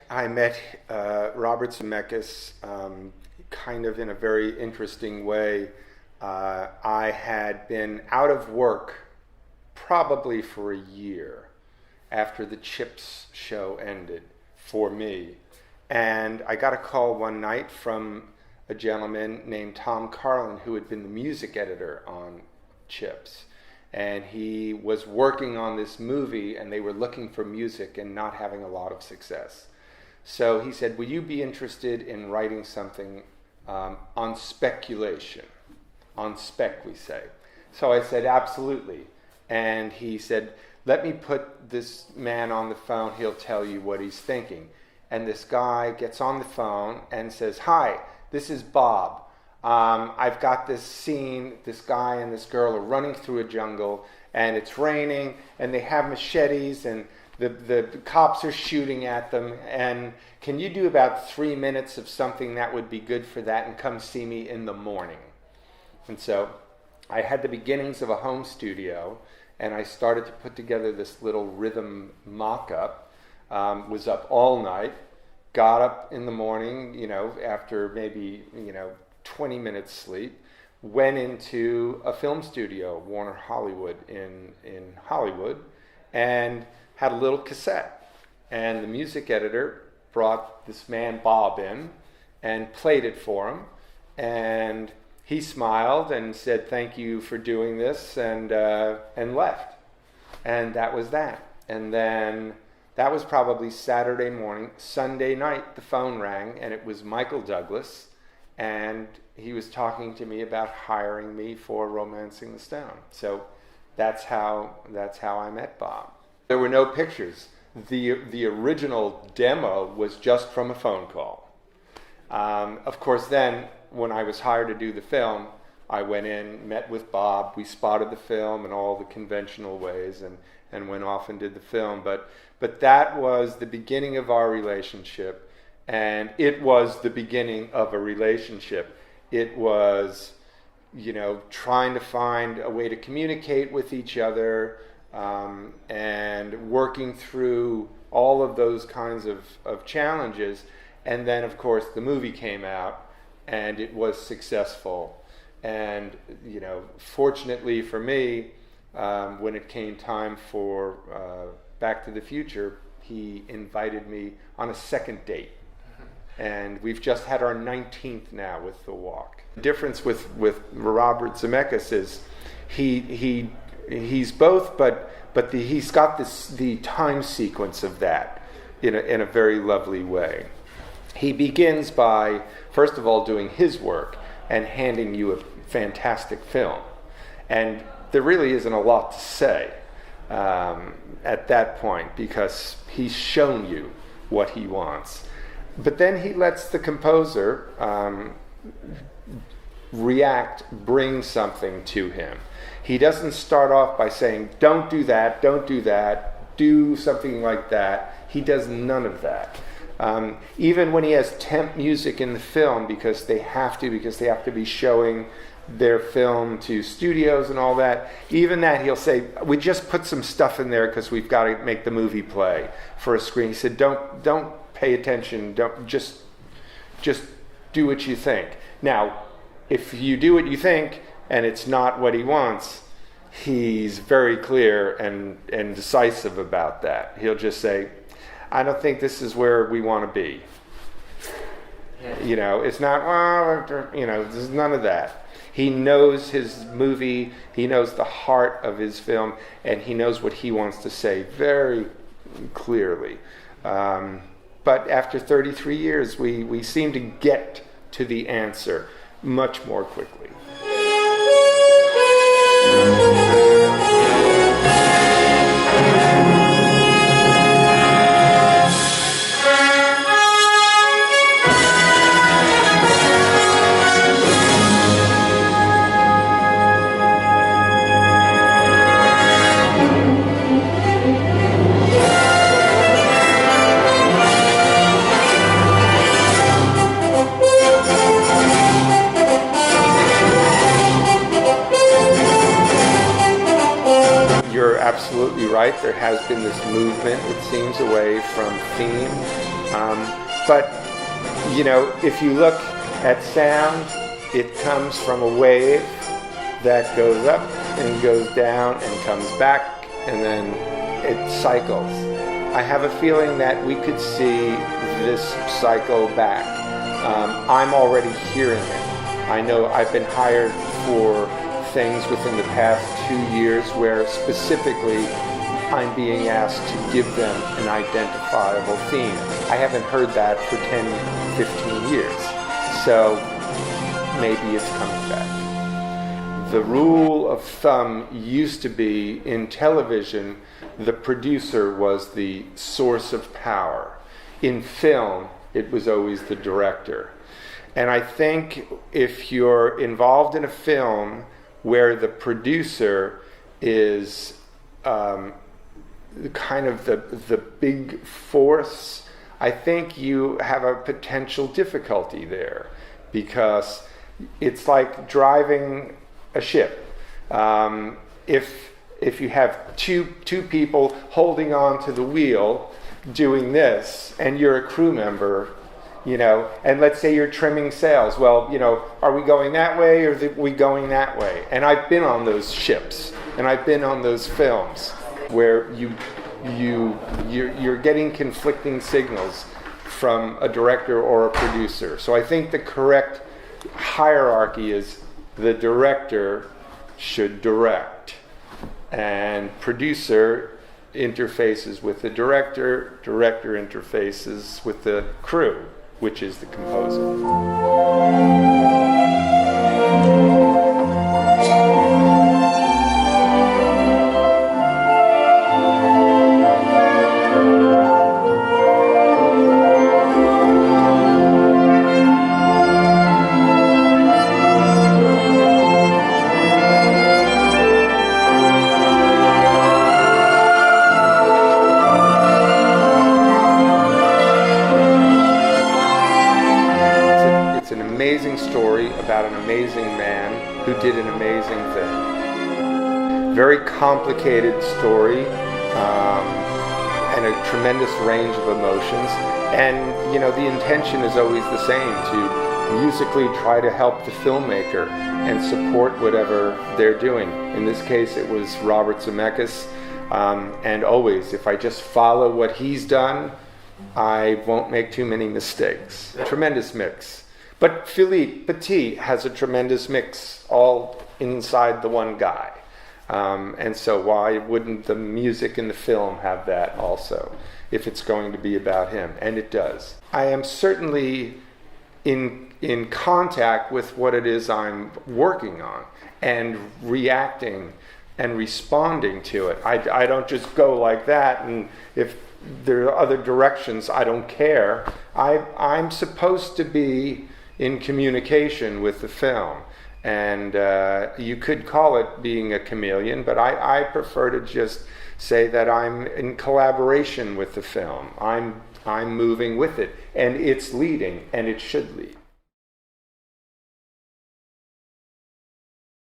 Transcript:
I met Robert Zemeckis kind of in a very interesting way. I had been out of work probably for a year after the Chips show ended for me. And I got a call one night from a gentleman named Tom Carlin, who had been the music editor on Chips. And he was working on this movie, and they were looking for music and not having a lot of success. So he said, will you be interested in writing something on speculation? On spec, we say. So I said, absolutely. And he said, let me put this man on the phone. He'll tell you what he's thinking. And this guy gets on the phone and says, hi, this is Bob. I've got this scene. This guy and this girl are running through a jungle, and it's raining, and they have machetes, and the cops are shooting at them, and can you do about 3 minutes of something that would be good for that, and come see me in the morning? And so I had the beginnings of a home studio, and I started to put together this little rhythm mock-up. Was up all night, got up in the morning, after maybe, 20 minutes sleep, went into a film studio, Warner Hollywood in Hollywood, and had a little cassette. And the music editor brought this man Bob in and played it for him. And he smiled and said, thank you for doing this, and left. And that was that. And then that was probably Saturday morning. Sunday night, the phone rang, and it was Michael Douglas, and he was talking to me about hiring me for Romancing the Stone. So that's how I met Bob. There were no pictures. The original demo was just from a phone call. Of course, then when I was hired to do the film, I went in, met with Bob. We spotted the film in all the conventional ways, and went off and did the film. But that was the beginning of our relationship, and it was the beginning of a relationship. It was, trying to find a way to communicate with each other, and working through all of those kinds of challenges. And then, of course, the movie came out, and it was successful. And, fortunately for me, when it came time for Back to the Future, he invited me on a second date. And we've just had our 19th now with The Walk. The difference with Robert Zemeckis is he's both, but he's got the time sequence of that in a very lovely way. He begins by, first of all, doing his work and handing you a fantastic film. And there really isn't a lot to say at that point, because he's shown you what he wants. But then he lets the composer bring something to him. He doesn't start off by saying, don't do that, do something like that. He does none of that. Even when he has temp music in the film, because they have to be showing their film to studios and all that, even that he'll say, we just put some stuff in there because we've got to make the movie play for a screen. He said, don't pay attention, don't just do what you think. Now, if you do what you think and it's not what he wants, he's very clear and decisive about that. He'll just say, I don't think this is where we want to be. It's not, there's none of that. He knows his movie, he knows the heart of his film, and he knows what he wants to say very clearly. But after 33 years, we seem to get to the answer much more quickly. Absolutely right. There has been this movement, it seems, away from theme But, you know, if you look at sound, it comes from a wave that goes up and goes down and comes back, and then it cycles. I have a feeling that we could see this cycle back. I'm already hearing it. I know I've been hired for things within the past 2 years where specifically I'm being asked to give them an identifiable theme. I haven't heard that for 10, 15 years. So maybe it's coming back. The rule of thumb used to be in television, the producer was the source of power. In film, it was always the director. And I think if you're involved in a film where the producer is kind of the big force, I think you have a potential difficulty there, because it's like driving a ship. If you have two people holding on to the wheel doing this, and you're a crew member, you know, and let's say you're trimming sails, well, you know, are we going that way or are we going that way? And I've been on those ships, and I've been on those films where you're getting conflicting signals from a director or a producer. So I think the correct hierarchy is the director should direct, and producer interfaces with the director, director interfaces with the crew, which is the composer. Amazing story about an amazing man who did an amazing thing. Very complicated story, and a tremendous range of emotions. And, you know, the intention is always the same, to musically try to help the filmmaker and support whatever they're doing. In this case, it was Robert Zemeckis. And always, if I just follow what he's done, I won't make too many mistakes. A tremendous mix. But Philippe Petit has a tremendous mix all inside the one guy. And so why wouldn't the music in the film have that also, if it's going to be about him? And it does. I am certainly in contact with what it is I'm working on and reacting and responding to it. I don't just go like that, and if there are other directions, I don't care. I'm supposed to be in communication with the film, and you could call it being a chameleon, but I prefer to just say that I'm in collaboration with the film. I'm moving with it, and it's leading, and it should lead.